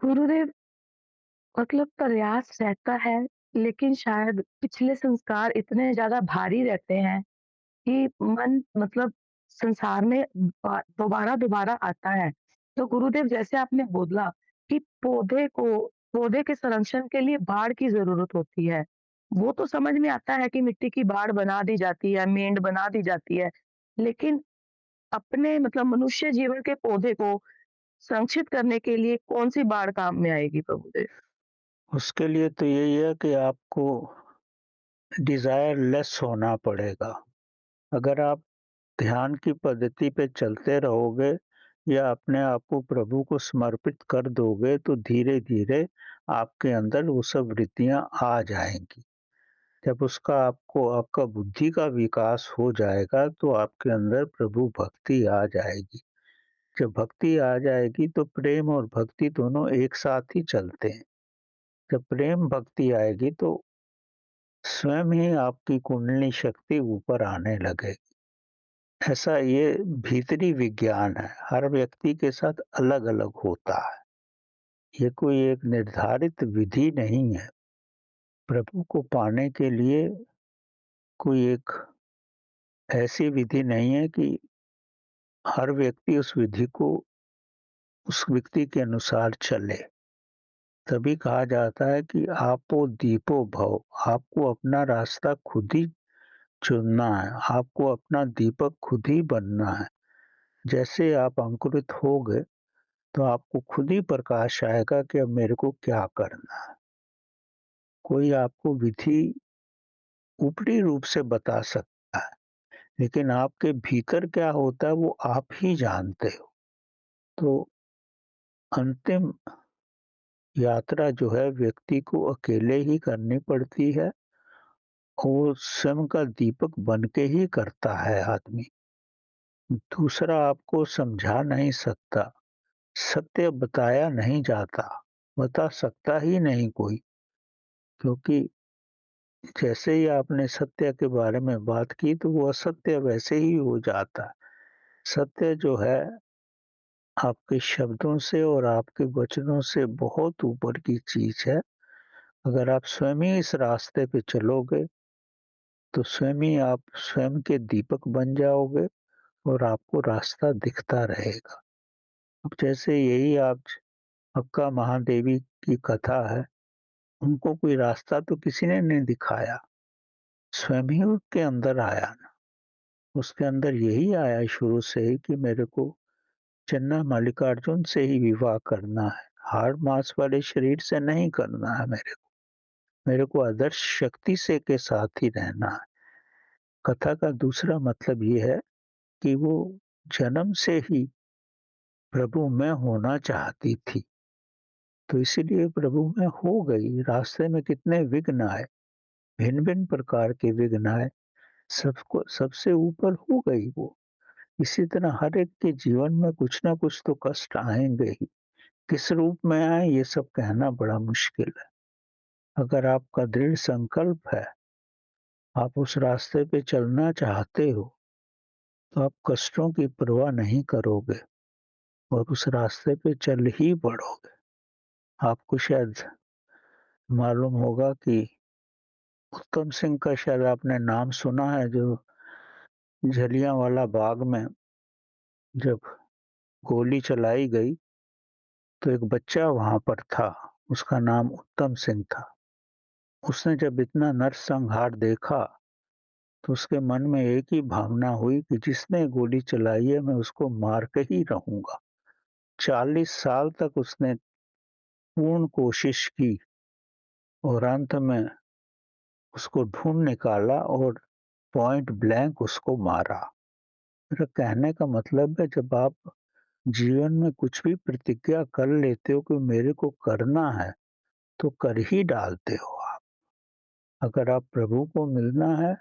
गुरुदेव मतलब प्रयास रहता है, लेकिन शायद पिछले संस्कार इतने ज़्यादा भारी रहते हैं कि मन मतलब संसार में दोबारा-दोबारा आता है। तो गुरुदेव जैसे आपने बोला कि पौधे के संरक्षण के लिए बाड़ की ज़रूरत होती है। वो तो समझ में आता है कि मिट्टी की बाड़ बना दी जाती है, मेंढ बना दी जाती है। लेकिन अपने मतलब मनुष्य जीवन के पौधे को संरक्षित करने के लिए कौन-सी बाड़ काम में आएगी प्रभुदेव? उसके लिए तो यही है कि आपको डिज़ायर लेस होना पड़ेगा। अगर आप ध्यान की पद्धति पे चलते रहोगे या अपने आप को प्रभु को समर्पित कर दोगे तो धीरे-धीरे आपके अंदर वो सब वृत्तियाँ आ जाएँगी। जब उसका आपको आपका बुद्धि का विकास हो जाएगा तो आपके अंदर प्रभु भक्ति आ जाएगी। जब भक्ति आ जाएगी तो प्रेम और भक्ति दोनों एक साथ ही चलते हैं। जब प्रेम भक्ति आएगी तो स्वयं ही आपकी कुंडली शक्ति ऊपर आने लगेगी। ऐसा ये भीतरी विज्ञान है, हर व्यक्ति के साथ अलग-अलग होता है। ये कोई एक निर्धारित विधि नहीं है। प्रभु को पाने के लिए कोई एक ऐसी विधि नहीं है कि हर व्यक्ति उस विधि को उस व्यक्ति के अनुसार चले। तभी कहा जाता है कि आपो दीपो भव, आपको अपना रास्ता खुद ही चुनना है, आपको अपना दीपक खुद ही बनना है। जैसे आप अंकुरित होगे, तो आपको खुद ही प्रकाश आएगा कि अब मेरे को क्या करना है। कोई आपको विधि ऊपरी रूप से बता सकता है, लेकिन आपके भीतर क्या होता है वो आप ही जानते हो। तो अंतिम यात्रा जो है व्यक्ति को अकेले ही करनी पड़ती है और स्वयं का दीपक बन के ही करता है आदमी। दूसरा आपको समझा नहीं सकता, सत्य बताया नहीं जाता, बता सकता ही नहीं कोई, क्योंकि जैसे ही आपने सत्य के बारे में बात की तो वो असत्य वैसे ही हो जाता है। सत्य जो है आपके शब्दों से और आपके वचनों से बहुत ऊपर की चीज़ है। अगर आप स्वयं ही इस रास्ते पे चलोगे, तो स्वयं ही आप स्वयं के दीपक बन जाओगे और आपको रास्ता दिखता रहेगा। अब जैसे यही आप अक्का महादेवी की कथा है, उनको कोई रास्ता तो किसी ने नहीं दिखाया, स्वयं ही उसके अंदर आया ना। उसके अंदर यही आया शुरू से ही कि मेरे को चन्ना मल्लिकार्जुन से ही विवाह करना है, हाड़ मांस वाले शरीर से नहीं करना है मेरे को आदर्श शक्ति से के साथ ही रहना है। कथा का दूसरा मतलब ये है कि वो जन्म से ही प्रभु में होना चाहती थी, तो इसीलिए प्रभु में हो गई। रास्ते में कितने विघ्न आए, भिन्न-भिन्न प्रकार के विघ्न आए, सबको सबसे ऊपर हो गई वो। इसी तरह हर एक के जीवन में कुछ ना कुछ तो कष्ट आएँगे ही। किस रूप में आए ये सब कहना बड़ा मुश्किल है। अगर आपका दृढ़ संकल्प है, आप उस रास्ते पे चलना चाहते हो, तो आप कष्टों की परवाह नहीं करोगे और उस रास्ते पे चल ही पड़ोगे। आपको शायद मालूम होगा कि उत्तम सिंह का शायद आपने नाम सुना है, जो जलियांवाला बाग में जब गोली चलाई गई, तो एक बच्चा वहाँ पर था, उसका नाम उत्तम सिंह था। उसने जब इतना नरसंहार देखा, तो उसके मन में एक ही भावना हुई कि जिसने गोली चलाई है मैं उसको मार के ही रहूँगा। 40 साल तक उसने पूर्ण कोशिश की और अंत में उसको ढूँढ निकाला और पॉइंट ब्लैंक उसको मारा। मेरा कहने का मतलब है, जब आप जीवन में कुछ भी प्रतिज्ञा कर लेते हो कि मेरे को करना है, तो कर ही डालते हो आप। अगर आप प्रभु को मिलना है,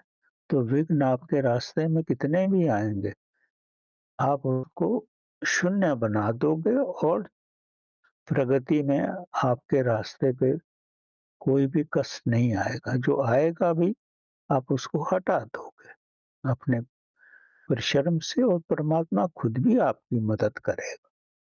तो विघ्न आपके रास्ते में कितने भी आएँगे, आप उसको शून्य बना दोगे और प्रगति में आपके रास्ते पे कोई भी कष्ट नहीं आएगा। जो आएगा भी, आप उसको हटा दोगे अपने परिश्रम से और परमात्मा खुद भी आपकी मदद करेगा।